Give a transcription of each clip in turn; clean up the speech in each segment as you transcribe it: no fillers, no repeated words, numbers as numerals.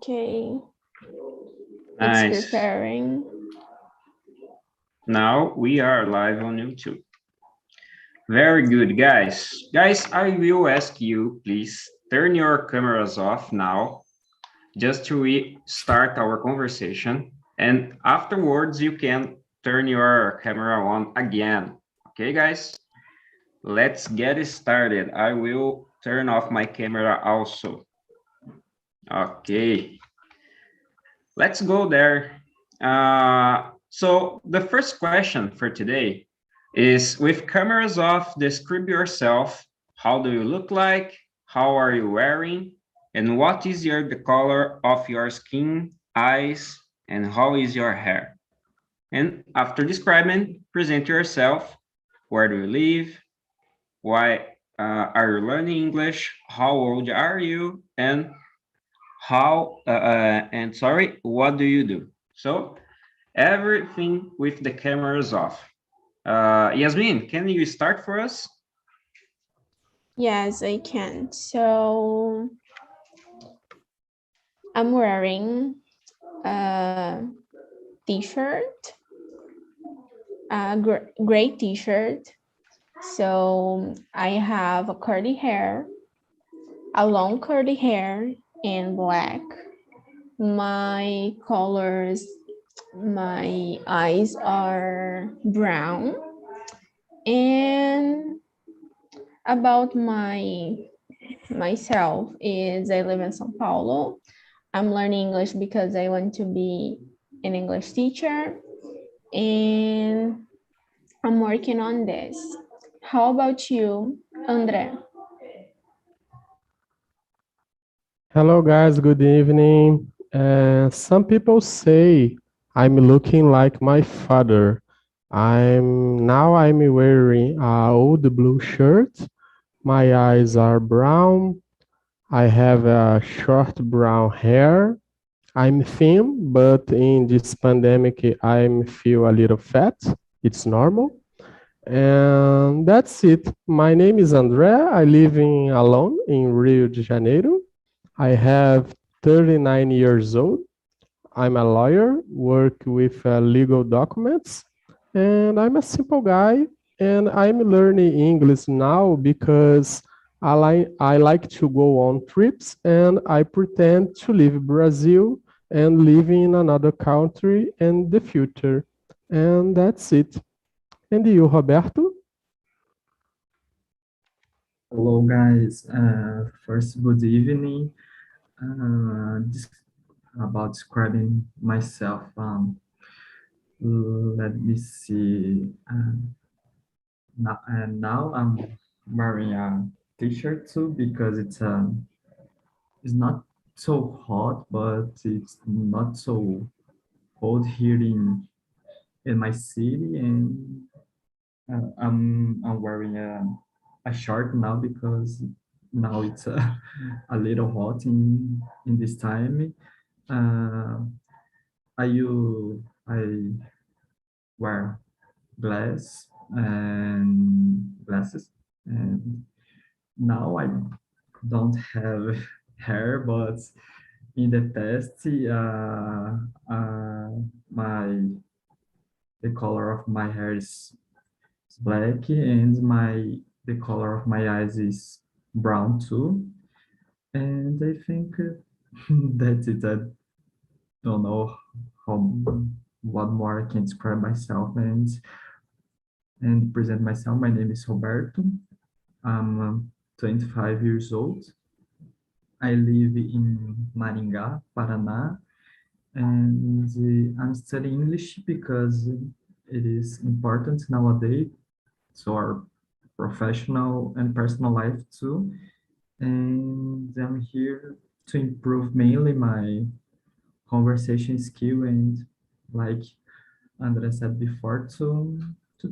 Okay, Nice. it's preparing. Now we are live on YouTube. Very good, guys. Guys, I will ask you, please, turn your cameras off now, just to start our conversation. And afterwards, you can turn your camera on again. Okay, guys? Let's get started. I will turn off my camera also. Okay. Let's go there. So the first question for today is, with cameras off, describe yourself. How do you look like? How are you wearing? And what is the color of your skin, eyes, and how is your hair? And after describing, present yourself. Where do you live? Why are you learning English? How old are you? And what do you do? So everything with the cameras off. Yasmin, can you start for us? Yes, I can. So I'm wearing a t-shirt, a gray t-shirt. So I have a curly hair, a long curly hair and black. My colors, my eyes are brown. And about myself is I live in São Paulo. I'm learning English because I want to be an English teacher, and I'm working on this. How about you, André? Hello guys, good evening. Some people say I'm looking like my father. I'm wearing an old blue shirt. My eyes are brown. I have a short brown hair. I'm thin, but in this pandemic, I feel a little fat. It's normal. And that's it. My name is André. I live alone in Rio de Janeiro. I have 39 years old. I'm a lawyer, work with legal documents, and I'm a simple guy. And I'm learning English now because I like to go on trips, and I pretend to leave Brazil and live in another country in the future. And that's it. And you, Roberto? Hello, guys. First, good evening. About describing myself. Let me see. Now I'm wearing a t-shirt too because it's not so hot, but it's not so cold here in my city, and I'm wearing a shirt now because now it's a little hot in this time. I wear glasses, and now I don't have hair, but in the past, my the color of my hair is black, and the color of my eyes is brown too. And I think that's it. I don't know how what more I can describe myself and present myself. My name is Roberto. I'm 25 years old. I live in Maringá, Paraná, and I'm studying English because it is important nowadays. So our professional and personal life too. And I'm here to improve mainly my conversation skill and, like Andrea said before, to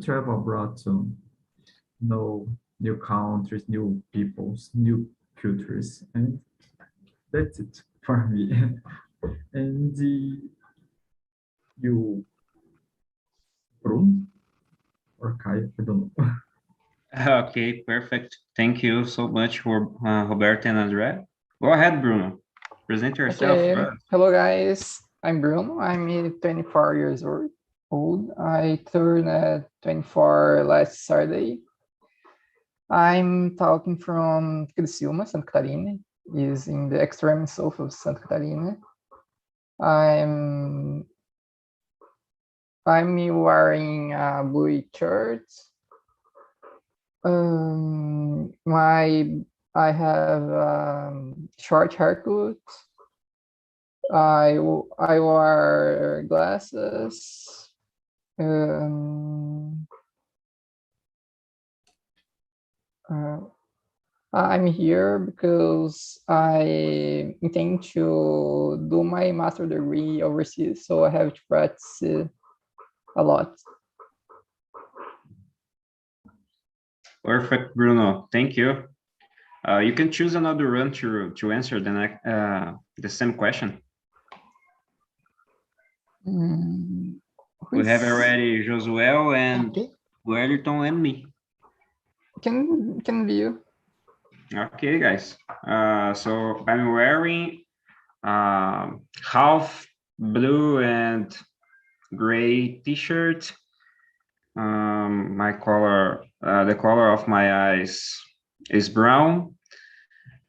travel abroad, to know new countries, new peoples, new cultures, and that's it for me. And you, Bruno or Kai, I don't know. Okay, perfect. Thank you so much for Roberto and André. Go ahead, Bruno. Present yourself Okay. first. Hello, guys. I'm Bruno. I'm 24 years old. I turned 24 last Saturday. I'm talking from Criciúma, Santa Catarina. Is in the extreme south of Santa Catarina. I'm wearing a blue shirt. I have short haircut. I wear glasses. I'm here because I intend to do my master degree overseas, so I have to practice a lot. Perfect, Bruno. Thank you. You can choose another run to answer the same question. We have already Josuel and Wellington and me. Can be you. Okay, guys. So I'm wearing half blue and gray t-shirt. My color, the color of my eyes is brown.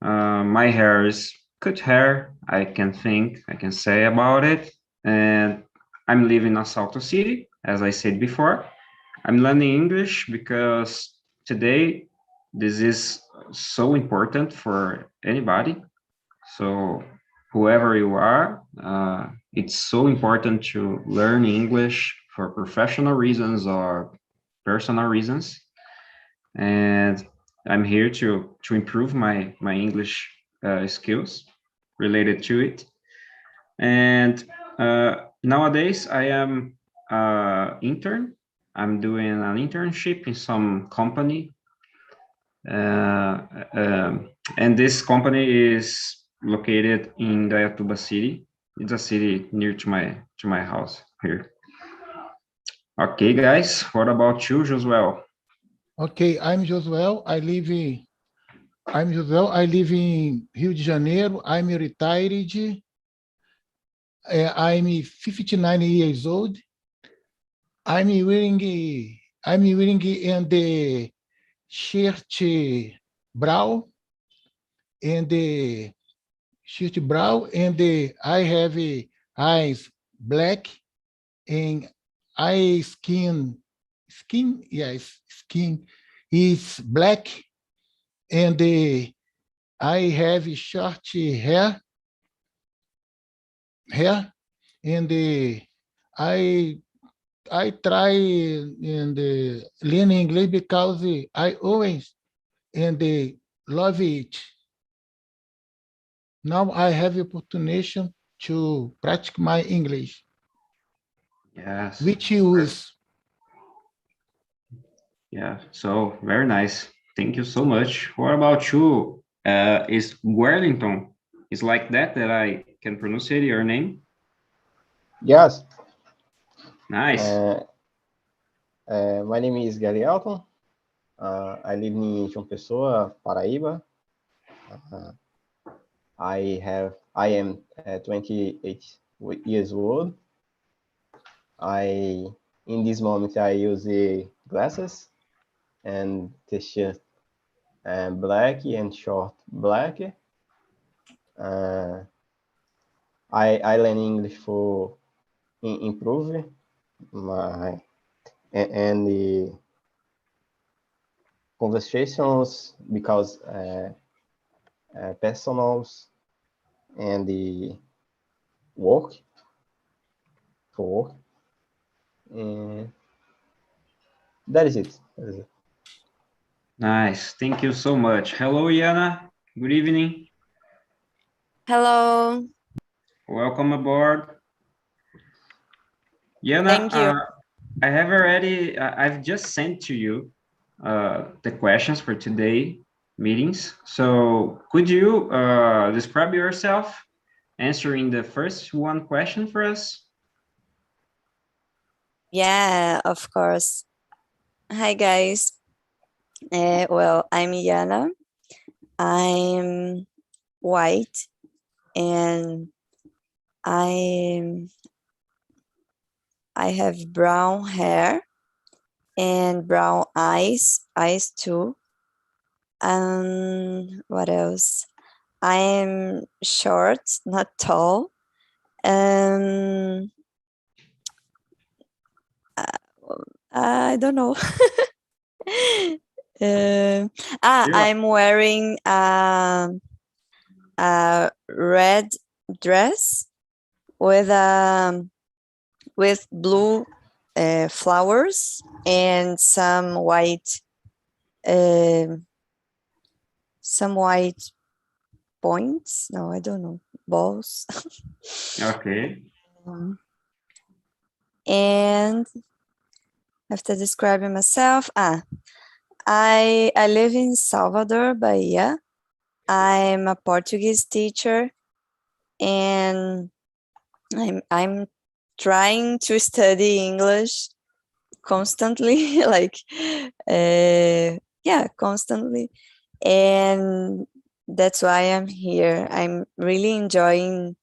My hair is cut hair. I can say about it. And I'm living in Salto City, as I said before. I'm learning English because today this is so important for anybody. So whoever you are, it's so important to learn English for professional reasons or personal reasons. And I'm here to improve my English skills related to it. And nowadays I am intern. I'm doing an internship in some company. And this company is located in Dayatuba City. It's a city near to my house here. Okay, guys, what about you, Josuel? Okay, I'm Josuel. I live in Rio de Janeiro. I'm retired. I'm 59 years old. I'm wearing in the shirt brown and the shirt brown, and I have eyes black and eye skin is black, and I have short hair, and I try and learn English because I always and love it. Now I have opportunity to practice my English, Yes. which is Yeah, so very nice. Thank you so much. What about you? Is Wellington? Is like that I can pronounce your name? Yes. Nice. My name is Gary Elton. I live in João Pessoa, Paraíba. I am 28 years old. In this moment I use glasses and t-shirt black and short black. I learn English for improve my and the conversations because personals and the work for work. And that is it. Nice. Thank you so much. Hello, Yana. Good evening. Hello. Welcome aboard. Yana, Thank you. I've just sent to you the questions for today meetings. So could you describe yourself answering the first one question for us? Yeah, of course. Hi, guys. Well, I'm Yana. I'm white and I have brown hair and brown eyes too. What else? I am short, not tall. I don't know. I'm wearing a red dress with blue flowers and some white points. No, I don't know, balls. Okay. And after describing myself, I live in Salvador, Bahia. I'm a Portuguese teacher, and I'm trying to study English constantly, constantly. And that's why I'm here. I'm really enjoying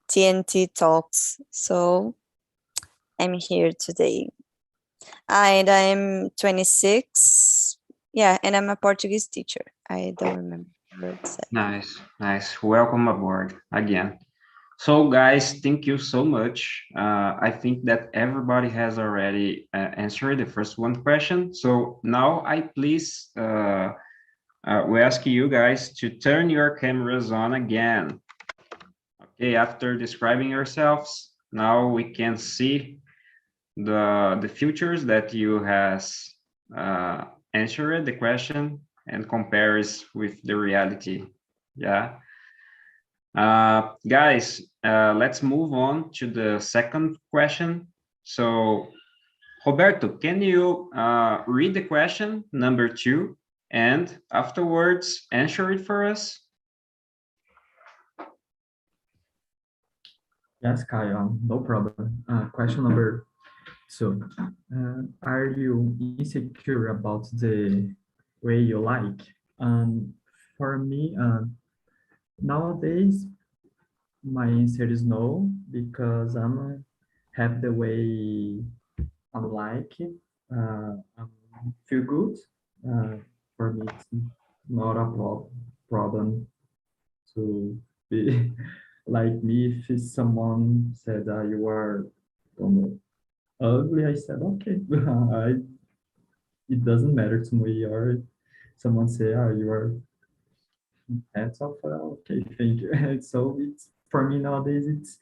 TNT talks, so I'm here today. And I'm 26. Yeah, and I'm a Portuguese teacher. I don't remember what it said. Nice. Welcome aboard again. So guys, thank you so much. I think that everybody has already answered the first one question. So now we ask you guys to turn your cameras on again. Okay, after describing yourselves, now we can see the features that you has answered the question and compares with the reality. Yeah. Guys, let's move on to the second question. So, Roberto, can you read the question number 2 and afterwards answer it for us? Yes, Kyle, no problem. Question number 2. Are you insecure about the way you like? For me, nowadays, my answer is no, because I'm happy the way I like. I feel good. For me, it's not a problem to be like me. If someone said you are, don't know, ugly, I said okay. It doesn't matter to me. Or someone say, you are handsome. Okay, thank you. So it's, for me nowadays, it's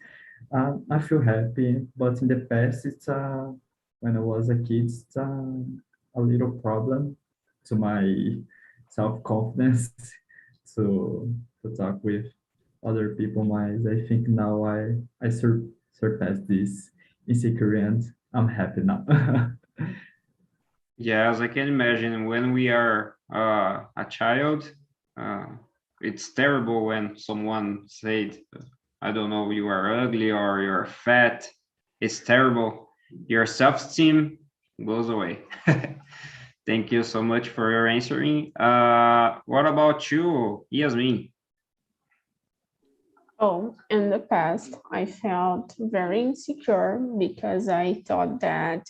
I feel happy. But in the past, it's when I was a kid, it's a little problem to my self-confidence to talk with other people. I think now I surpassed this insecurity, and I'm happy now. Yes, I can imagine when we are a child, it's terrible when someone said, I don't know, you are ugly or you're fat. It's terrible. Your self-esteem goes away. Thank you so much for your answering. What about you, Yasmin? Oh, in the past, I felt very insecure because I thought that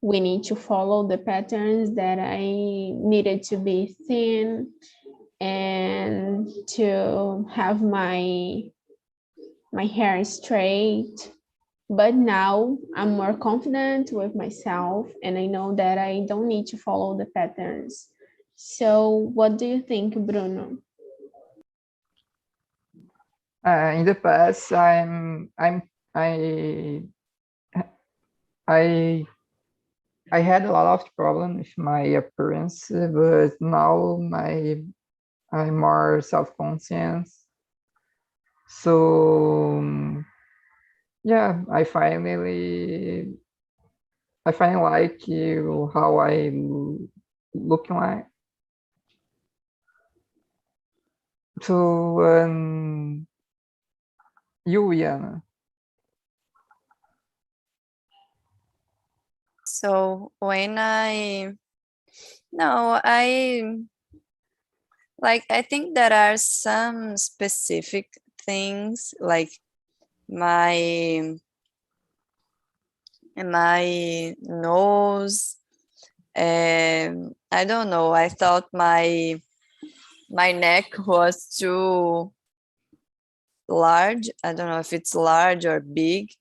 we need to follow the patterns, that I needed to be thin and to have my hair straight. But now I'm more confident with myself and I know that I don't need to follow the patterns. So what do you think, Bruno? In the past, I had a lot of problems with my appearance, but now I'm more self-conscious. So yeah, I finally like how I looking like. So you, Yana. So when I think there are some specific things like my nose. I don't know. I thought my neck was too large. I don't know if it's large or big.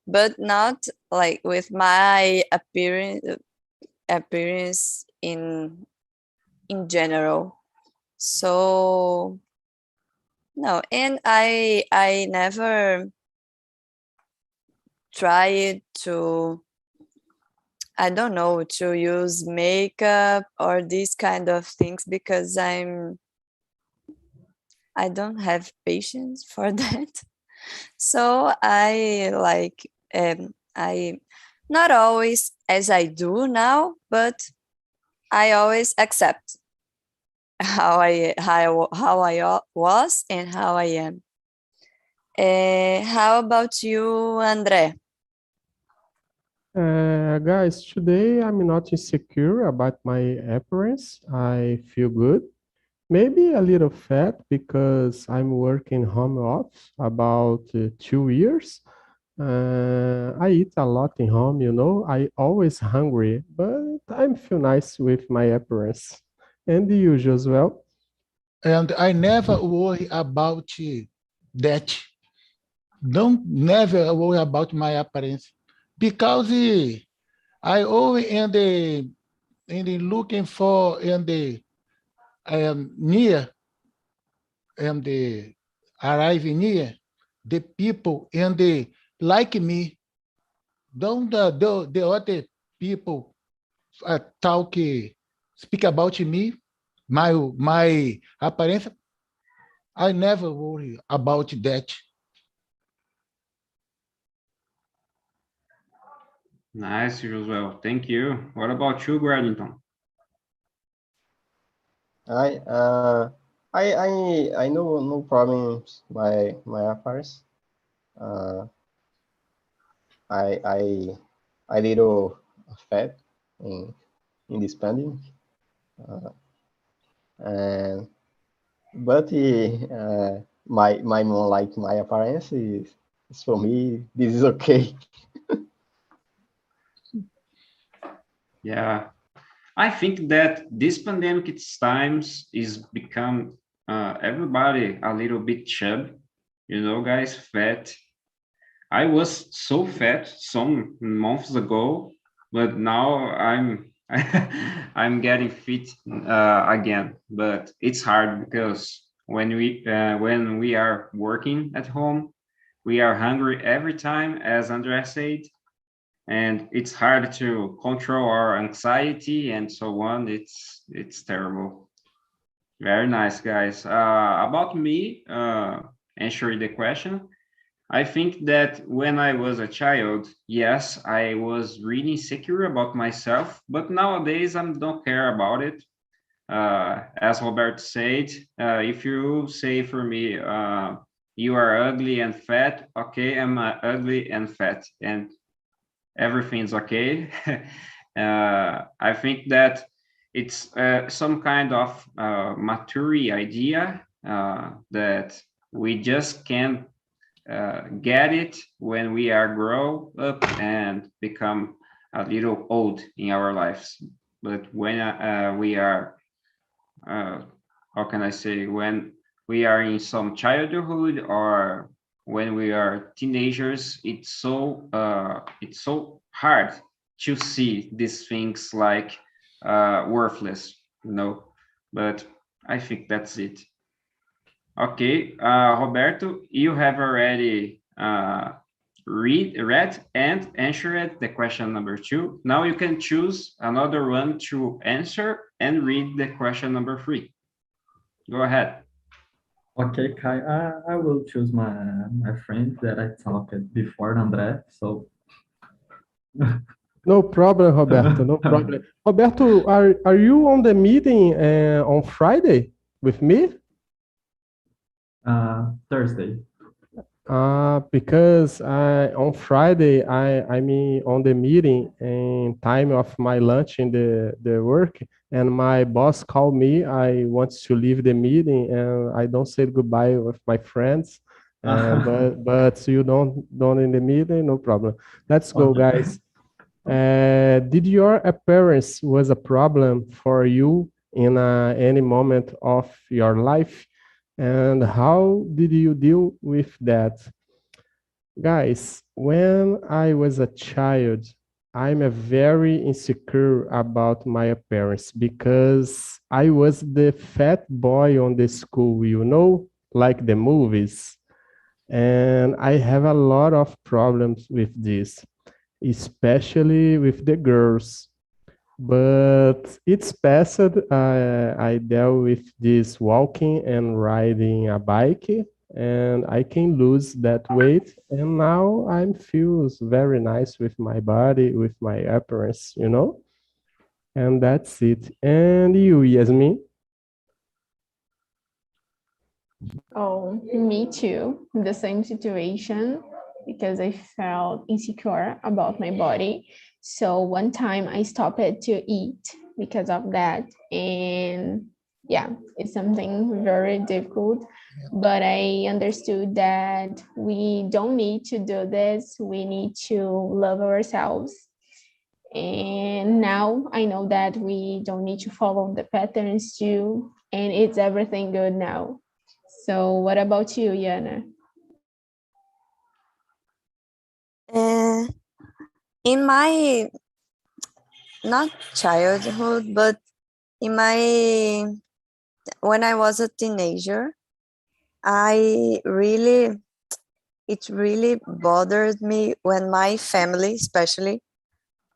But not like with my appearance in general. So no, and I never tried to, I don't know, to use makeup or these kind of things because I don't have patience for that. So I like I not always as I do now, but I always accept how I was and how I am. How about you, Andre? Guys, today I'm not insecure about my appearance. I feel good. Maybe a little fat because I'm working home office about 2 years. I eat a lot in home, you know. I always hungry, but I feel nice with my appearance. And you as well. And I never worry about that. Don't never worry about my appearance because I always in the looking for in the near and the arriving near the people and they like me. Don't the other people speak about me, my appearance. I never worry about that. Nice, Josuel. Thank you. What about you, Wellington? I know no problems my appearance. I little fat in this pandemic, and but my mom like my appearance is for me this is okay. Yeah, I think that this pandemic times is become everybody a little bit chubby, you know, guys, fat. I was so fat some months ago, but now I'm getting fit again. But it's hard because when we are working at home, we are hungry every time, as Andrea said, and it's hard to control our anxiety and so on. It's terrible. Very nice, guys. About me, answering the question, I think that when I was a child, yes, I was really insecure about myself, but nowadays I don't care about it. As Robert said, if you say for me, you are ugly and fat, okay, I'm ugly and fat, and everything's okay. I think that it's some kind of maturity idea that we just can't get it when we are grow up and become a little old in our lives. But when we are, how can I say, when we are in some childhood or when we are teenagers, it's so hard to see these things like worthless, you know. But I think that's it. Okay, Roberto, you have already read and answered the question number 2. Now you can choose another one to answer and read the question number 3. Go ahead. Okay, Kai, I will choose my friend that I talked before, André. So No problem, Roberto. No problem. Roberto, are you on the meeting on Friday with me? Thursday. Because on Friday I'm on the meeting and time of my lunch in the work, and my boss called me. I want to leave the meeting, and I don't say goodbye with my friends. But you don't in the meeting, no problem. Let's go, Okay. guys. Did your appearance was a problem for you in any moment of your life? And how did you deal with that? Guys, when I was a child, I'm a very insecure about my appearance because I was the fat boy on the school, like the movies. And I have a lot of problems with this, especially with the girls. But it's passed. I dealt with this walking and riding a bike, and I can lose that weight. And now I feels very nice with my body, with my appearance. And that's it. And you, Yasmin? Oh, me too. The same situation because I felt insecure about my body. So one time I stopped to eat because of that. And yeah, it's something very difficult. But I understood that we don't need to do this. We need to love ourselves. And now I know that we don't need to follow the patterns too. And it's everything good now. So what about you, Yana? Uh, in my not childhood, but in my when I was a teenager, it really bothered me when my family, especially,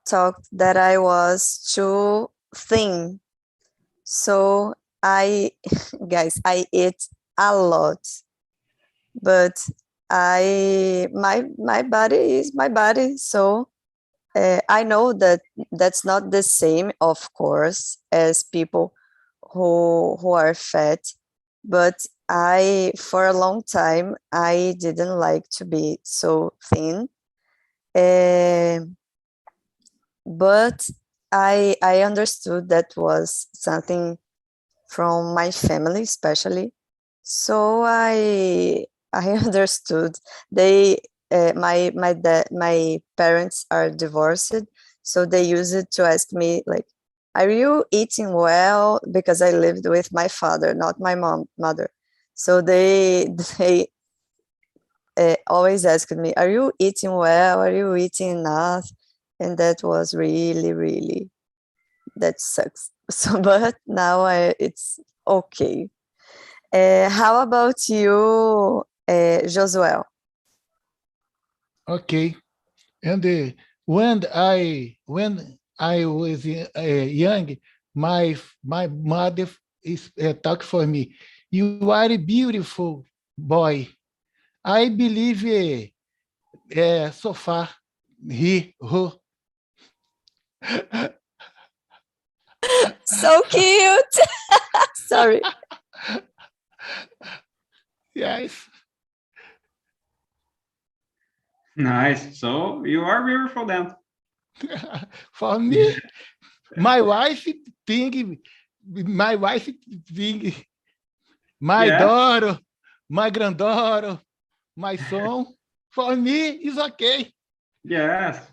thought that I was too thin. So I, guys, I eat a lot, but my body is my body. So I know that that's not the same, of course, as people who are fat, but for a long time I didn't like to be so thin. Uh, but I understood that was something from my family, especially. So I understood. They my parents are divorced, so they used it to ask me like, "Are you eating well?" Because I lived with my father, not my mother. So they they always asked me, "Are you eating well? Are you eating enough?" And that was really that sucks. So, but now it's okay. How about you, Josuel? Okay. And when I was young, my mother is talk for me. You are a beautiful boy. I believe so far he who So cute. Sorry. yes. Nice. So you are beautiful then. For me, my wife think my wife think my Yeah. daughter, my granddaughter, my son. For me, is okay. Yes.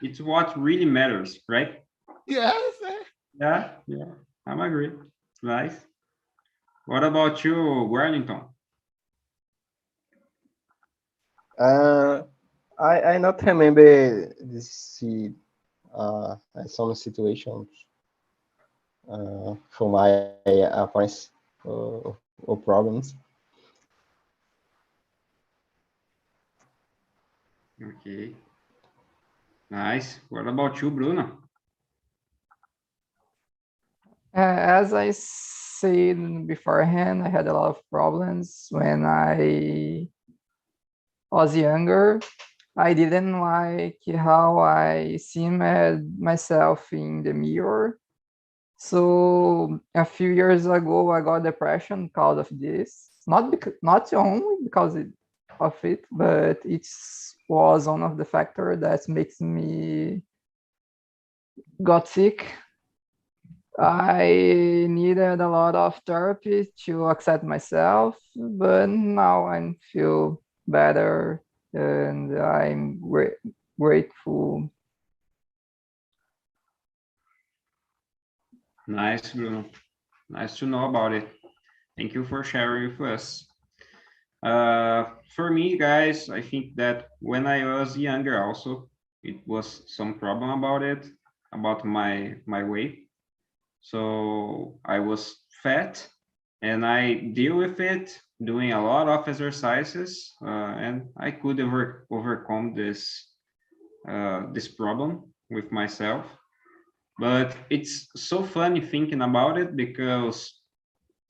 It's what really matters, right? Yes. Yeah. Yeah. I'm agree. Nice. What about you, Wellington? I not remember this some situations for my appearance or problems. Okay. Nice. What about you, Bruno? As I said beforehand, I had a lot of problems when I was younger. I didn't like how I see myself in the mirror. So a few years ago, I got depression because of this. Not only because of it, but it was one of the factors that makes me got sick. I needed a lot of therapy to accept myself, but now I feel better and I'm grateful. Nice, Bruno. Nice to know about it. Thank you for sharing with us. For me, guys, I think that when I was younger also, it was some problem about it, about my weight. So I was fat and I deal with it doing a lot of exercises, and I could overcome this this problem with myself. But it's so funny thinking about it because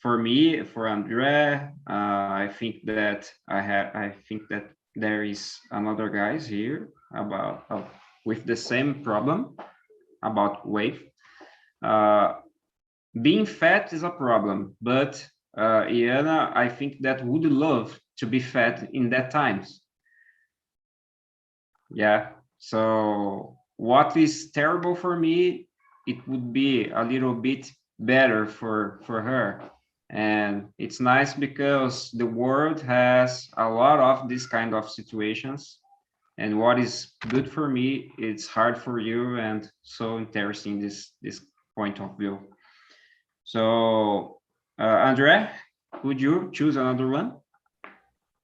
for me, for Andre, I think that I think that there is another guys here about with the same problem about weight. Being fat is a problem, but Iana, I think that would love to be fat in that times. Yeah. So what is terrible for me, it would be a little bit better for her. And it's nice because the world has a lot of this kind of situations. And what is good for me, it's hard for you, and so interesting this point of view. So, Andre, would you choose another one?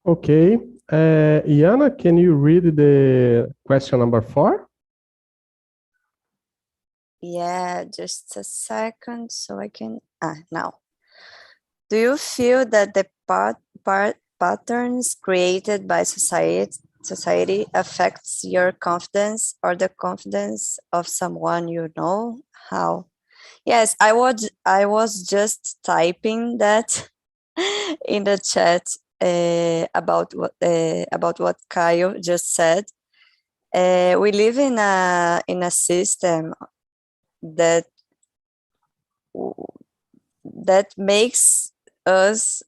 Okay. Iana, can you read the question number 4? Yeah, just a second so I can, now. Do you feel that the patterns created by society affects your confidence or the confidence of someone you know? How? Yes, I was just typing that in the chat about what Kyle just said. We live in a system that makes us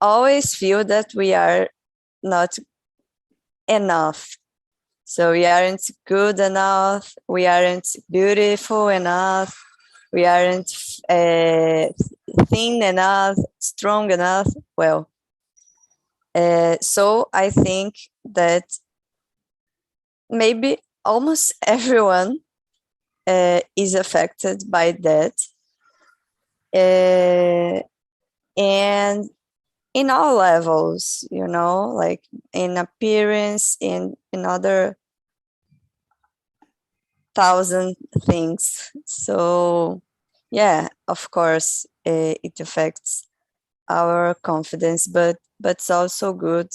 always feel that we are not enough. So we aren't good enough, we aren't beautiful enough, we aren't thin enough, strong enough. Well, so I think that maybe almost everyone is affected by that. And in all levels, like in appearance, in other 1,000 things. So yeah, of course, it affects our confidence, but it's also good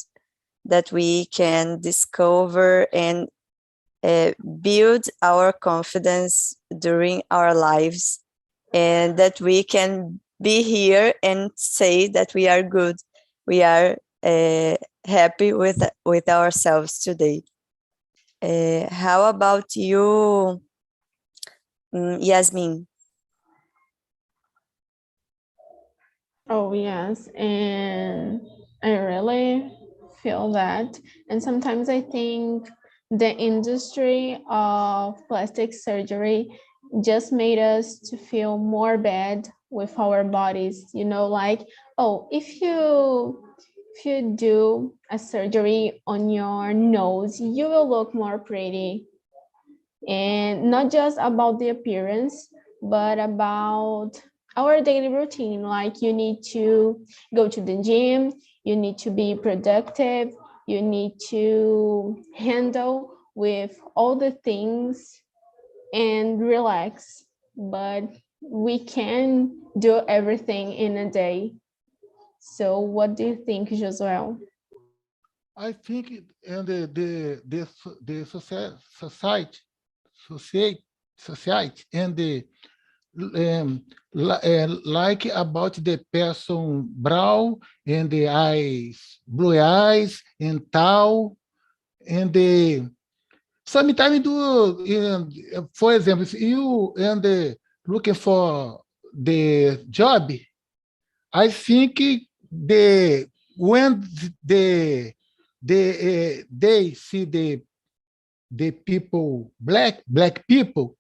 that we can discover and build our confidence during our lives, and that we can be here and say that we are good, we are happy with ourselves today. How about you, Yasmin? Oh, yes. And I really feel that. And sometimes I think the industry of plastic surgery just made us to feel more bad with our bodies, like, oh, if you do a surgery on your nose, you will look more pretty. And not just about the appearance, but about our daily routine. Like, you need to go to the gym, you need to be productive, you need to handle with all the things and relax. But we can do everything in a day. So what do you think, Josuel? I think and the society and the like about the person brown and the eyes, blue eyes and tall, and the sometimes do, for example, if you and looking for the job, I think the when they see the people black people,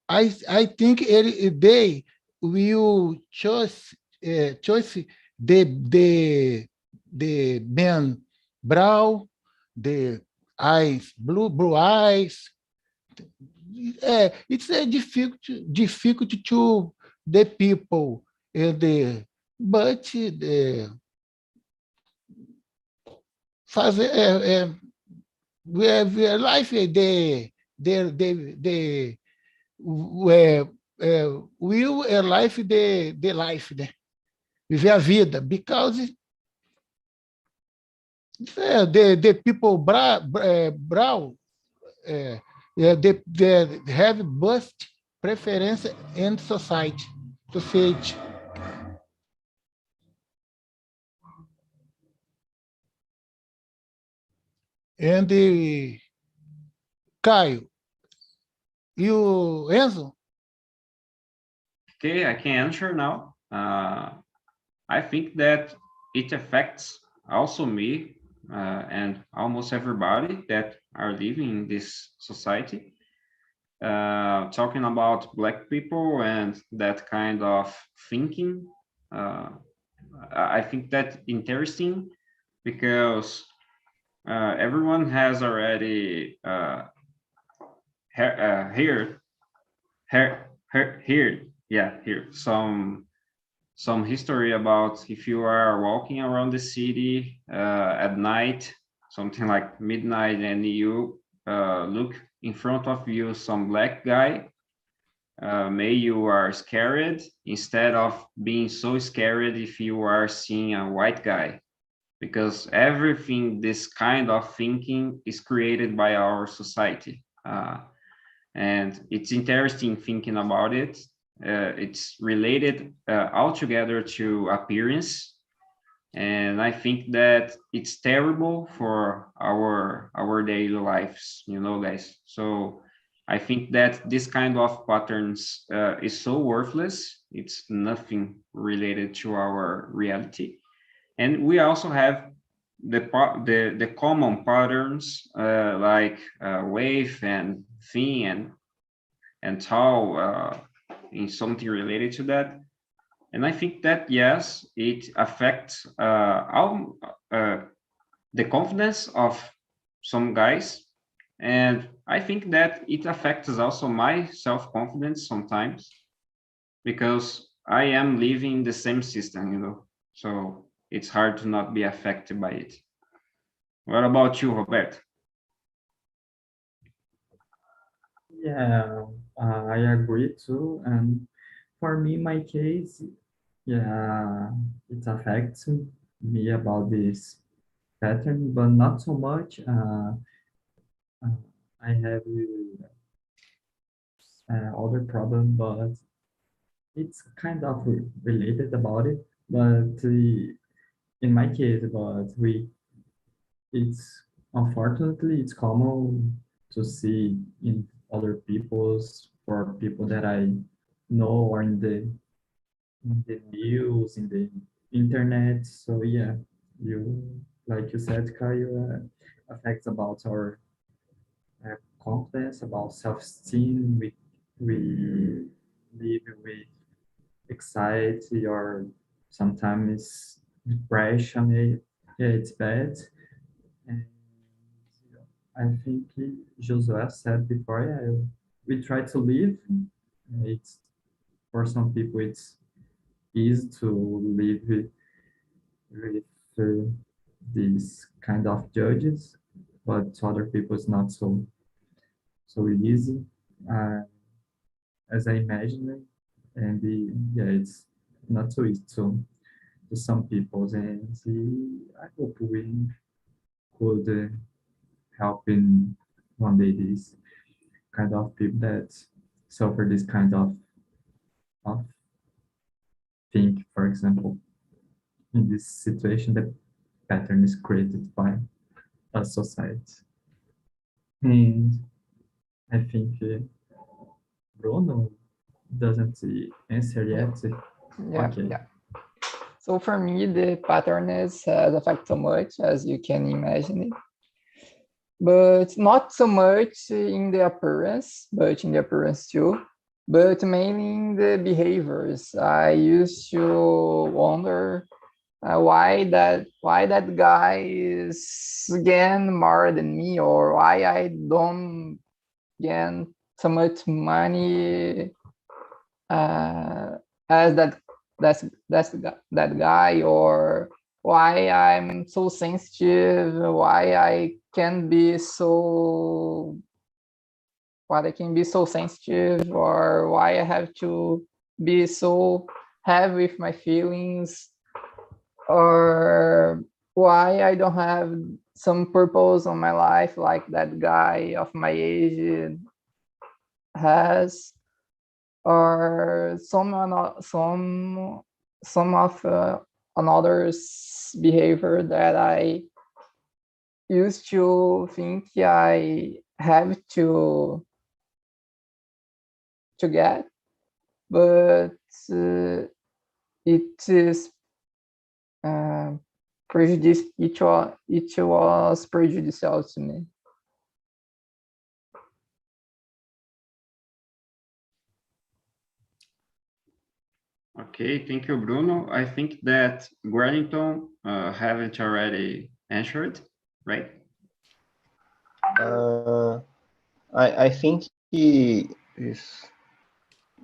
I think they will choose the man brown, the eyes blue eyes. It's difficult to the people, but fazer life will life the life, né? Viver a vida, because the people brown they have bust preference in society. And Caio, you Enzo? Okay, I can answer now. I think that it affects also me and almost everybody that are living in this society. Talking about Black people and that kind of thinking, I think that interesting because everyone has already heard some history about if you are walking around the city at night, something like midnight, and you look in front of you some Black guy, maybe you are scared instead of being so scared if you are seeing a white guy, because everything, this kind of thinking is created by our society. And it's interesting thinking about it. It's related altogether to appearance. And I think that it's terrible for our daily lives, you know, guys. So I think that this kind of patterns is so worthless. It's nothing related to our reality. And we also have the common patterns like wave and thin and tall in something related to that. And I think that yes, it affects the confidence of some guys, and I think that it affects also my self-confidence sometimes because I am living the same system, you know. So it's hard to not be affected by it. What about you, Roberto? Yeah, I agree too. And for me, my case, yeah, it affects me about this pattern, but not so much. I have other problem, but it's kind of related about it. But in my case, it's unfortunately it's common to see in other people's, for people that I know, or in the news, in the internet. So yeah, you, like you said, Kyle, affects about our confidence, about self-esteem. We live with anxiety or sometimes depression. Yeah, it's bad. And I think Josué said before, yeah, we try to live. It's, for some people, it's easy to live with these kind of judges, but to other people it's not so easy as I imagined. And yeah, it's not so easy to some people. And I hope we could help in one day these kind of people that suffer this kind of thing. For example, in this situation, the pattern is created by a society. And I think Bruno doesn't answer yet. Yeah, Okay. yeah. So for me, the pattern has affected so much, as you can imagine it. But not so much in the appearance, but in the appearance too. but mainly in the behaviors. I used to wonder why that guy is getting more than me, or why I don't get so much money as that guy, or why I'm so sensitive, why I can be so sensitive, or why I have to be so heavy with my feelings, or why I don't have some purpose on my life like that guy of my age has, or some of another's behavior that I used to think I have to get, but it is it was prejudicial to me. Okay, thank you, Bruno. I think that Wellington haven't already answered, right? I think he is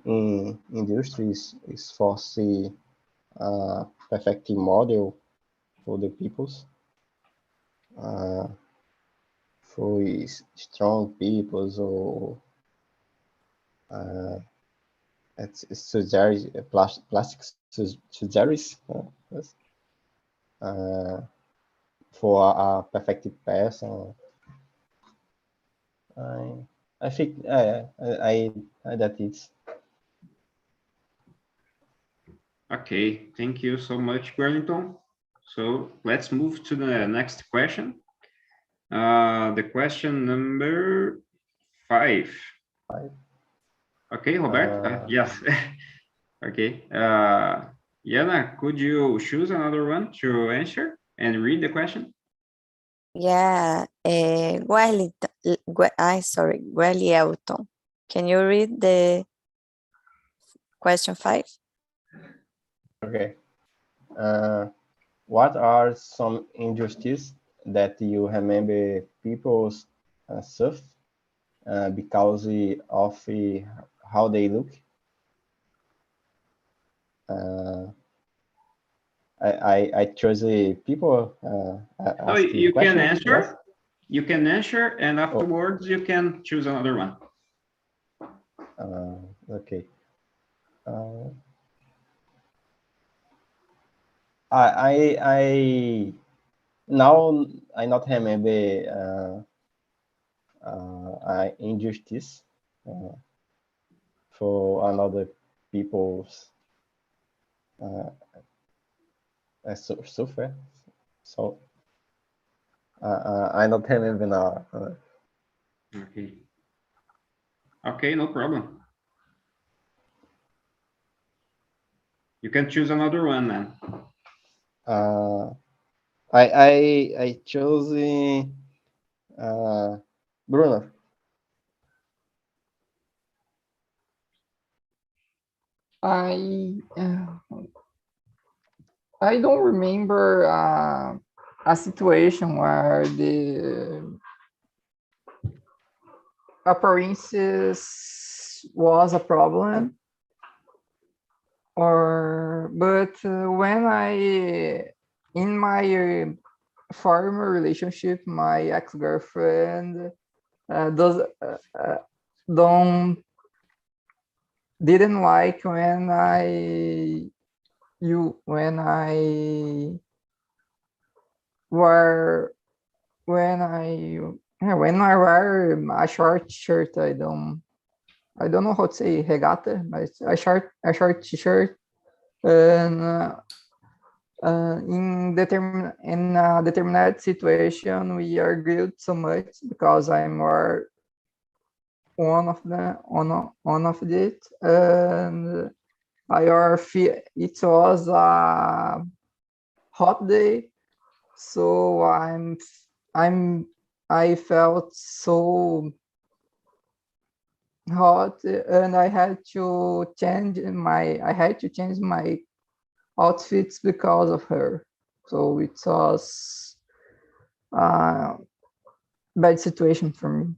in industries is foresee perfect model for the peoples, for strong peoples, or it's surgery, plastic surgeries, yes. For a perfect person. I think I that is. Okay, thank you so much, Wellington. So let's move to the next question. The question number 5. Okay, Roberto? Yes. Okay. Yana, could you choose another one to answer and read the question? Yeah, Wellington. Can you read the question 5? Okay. What are some injustices that you remember people suffer because of how they look? I chose people. No, you can question. answer. Yes? You can answer, and afterwards you can choose another one. Okay. I now I not remember injustice for another people's suffer. So I not remember now. Okay. Okay, no problem. You can choose another one then. I chose Bruno. I don't remember a situation where the appearances was a problem, but when in my former relationship, my ex-girlfriend didn't like when I wear wear a short shirt. I don't know how to say regata, but a short t-shirt, and in a determined situation we argued so much because I'm more one of it, and it was a hot day, so I felt so hot, and I had to change my outfits because of her. So it was a bad situation for me.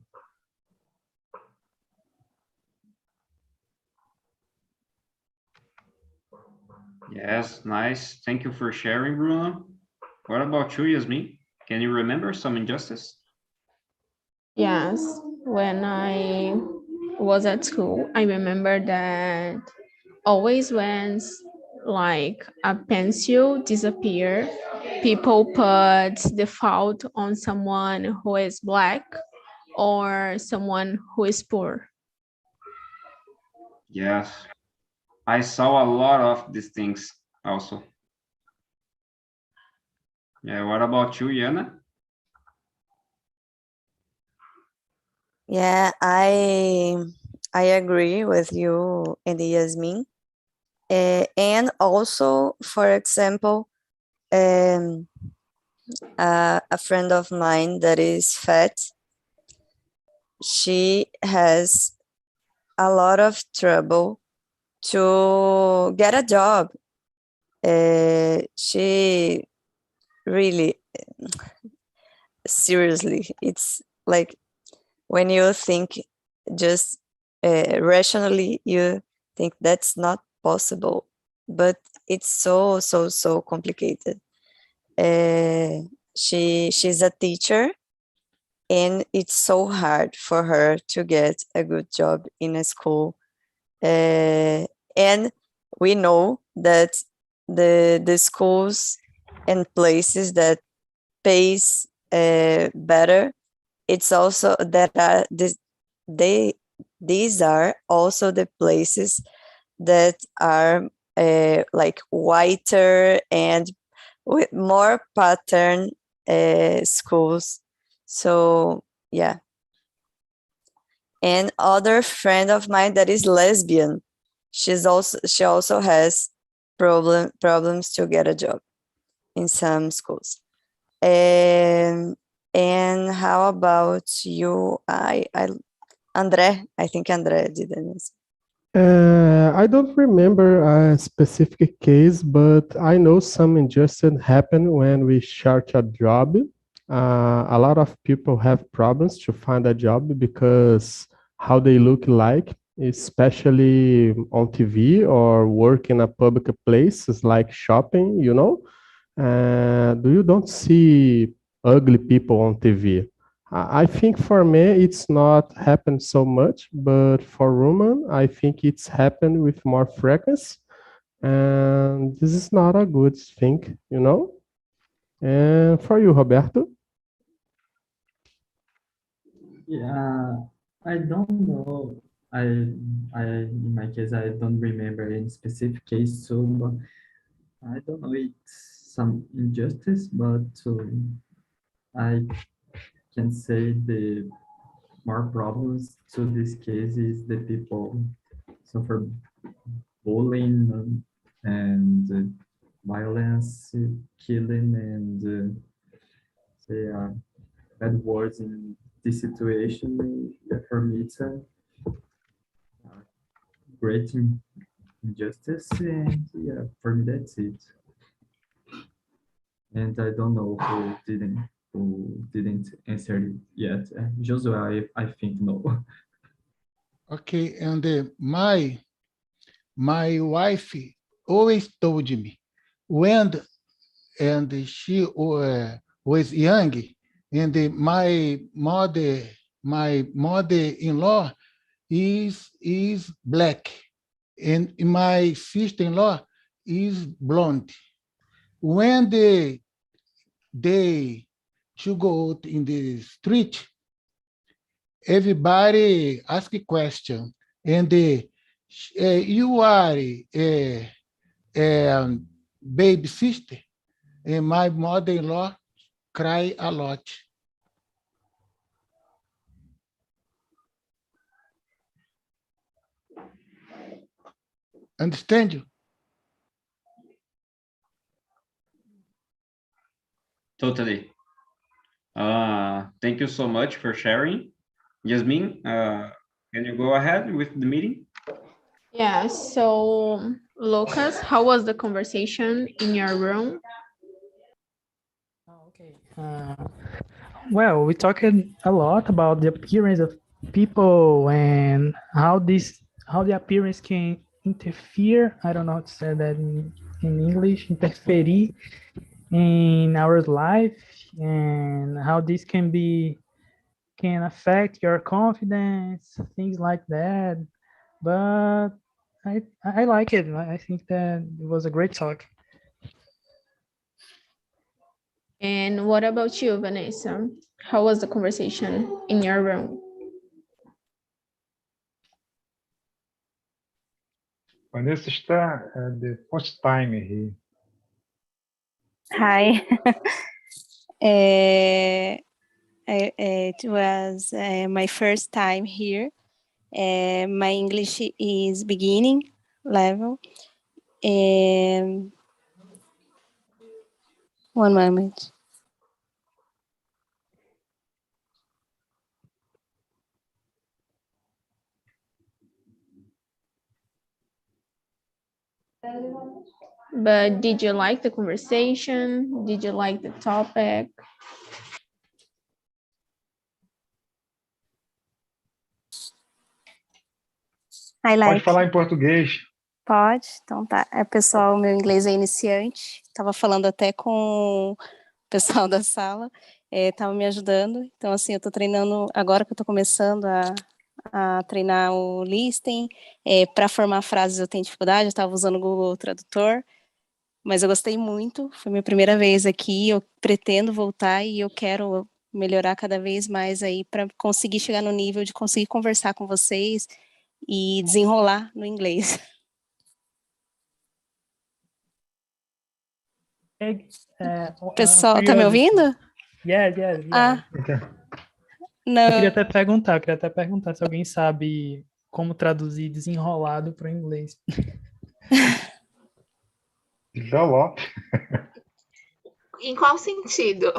Yes, nice. Thank you for sharing, Bruno. What about you, Yasmin? Can you remember some injustice? Yes, when I was at school, I remember that always when like a pencil disappear, people put the fault on someone who is black or someone who is poor. Yes, I saw a lot of these things also. Yeah, what about you, Yana? Yeah, I agree with you and Yasmin. And also, for example, a friend of mine that is fat, she has a lot of trouble to get a job. She really, seriously, it's like when you think just rationally, you think that's not possible, but it's so complicated. She's a teacher, and it's so hard for her to get a good job in a school. And we know that the schools and places that pays better, it's also that are this, they these are also the places that are like whiter and with more pattern schools. So yeah. And other friend of mine that is lesbian, she also has problems to get a job in some schools. And how about you? I Andre, I think Andre didn't answer. I don't remember a specific case, but I know some injustice happen when we search a job. A lot of people have problems to find a job because how they look like, especially on TV or work in a public places like shopping, you know. And you don't see ugly people on TV. I think for men it's not happened so much, but for women, I think it's happened with more frequency. And this is not a good thing, you know? And for you, Roberto? Yeah, I don't know. In my case, I don't remember any specific case, so but I don't know. It's some injustice, but I can say the more problems to this case is the people suffer bullying and violence, killing, and say bad words in this situation. Yeah, for me, it's a great injustice, and yeah, for me, that's it. And I don't know who didn't answer it yet. Joshua, I think no. Okay, and my wife always told me when and she was young, and my mother-in-law is black, and my sister-in-law is blonde. When they to go out in the street, everybody ask a question, and you are baby sister, and my mother-in-law cry a lot. Understand you? Totally. Thank you so much for sharing. Yasmin, Can you go ahead with the meeting? Yeah, so Lucas, how was the conversation in your room? Okay. Well, we talked a lot about the appearance of people and how the appearance can interfere. I don't know how to say that in English. Interfere in our life and how this can affect your confidence, things like that. But I like it. I think that it was a great talk. And what about you, Vanessa? How was the conversation in your room? Vanessa está the first time here. Hi. It was my first time here. My English is beginning level. One moment. But did you like the conversation? Did you like the topic? I Pode like. falar em português. Pode? Então tá. Pessoal, meu inglês é iniciante. Estava falando até com o pessoal da sala. Tava me ajudando. Então, assim, eu estou treinando, agora que eu estou começando a treinar o listening. Para formar frases eu tenho dificuldade, eu estava usando o Google Tradutor. Mas eu gostei muito, foi minha primeira vez aqui, eu pretendo voltar e eu quero melhorar cada vez mais aí para conseguir chegar no nível de conseguir conversar com vocês e desenrolar no inglês. Pessoal, tá me ouvindo? Yes. Ah, Okay. não. Eu queria até perguntar se alguém sabe como traduzir desenrolado para o inglês. Develop. Em qual sentido?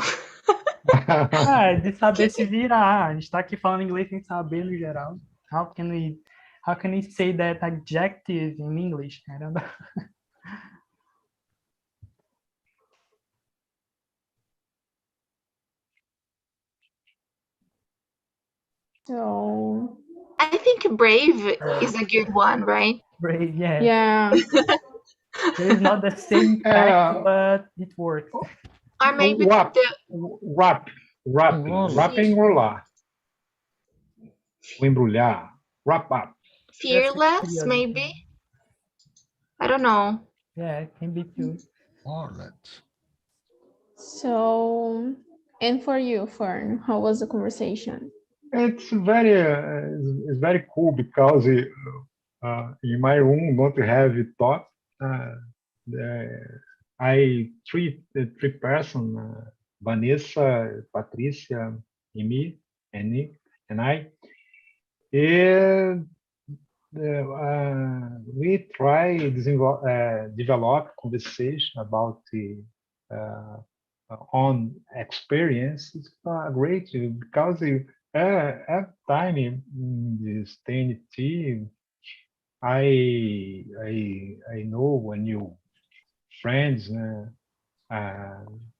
De saber se virar. A gente está aqui falando inglês sem saber no geral. How can we say that adjective in English? I don't know. So I think brave is a good one, right? Brave, yeah. yeah. It's not the same fact, but it works. Or maybe Wrap é enrolar. Ou embrulhar. Wrap up. fearless, maybe. I don't know. Yeah, it can be too. So, and for you, Fern, how was the conversation? It's very cool because in my room don't have thought. I treat the three person, Vanessa, Patricia, and me, and Nick, and I. And we try develop conversation about the on experience. It's great because at time in this TNT, I know when you friends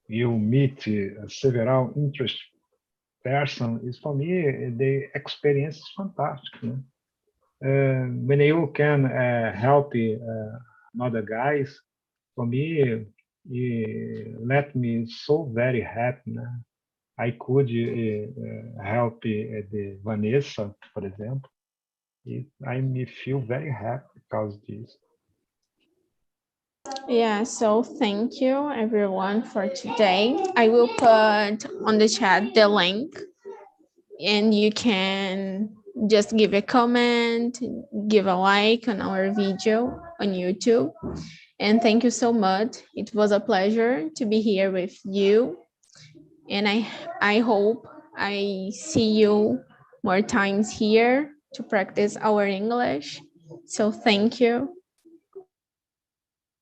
you meet several interest person. Is for me the experience is fantastic. When you can help other guys, for me, let me so very happy. I could help the Vanessa, for example. I me feel very happy because of this. Yeah, so thank you everyone for today. I will put on the chat the link and you can just give a comment, give a like on our video on YouTube. And thank you so much. It was a pleasure to be here with you. And I hope I see you more times here to practice our English. So thank you.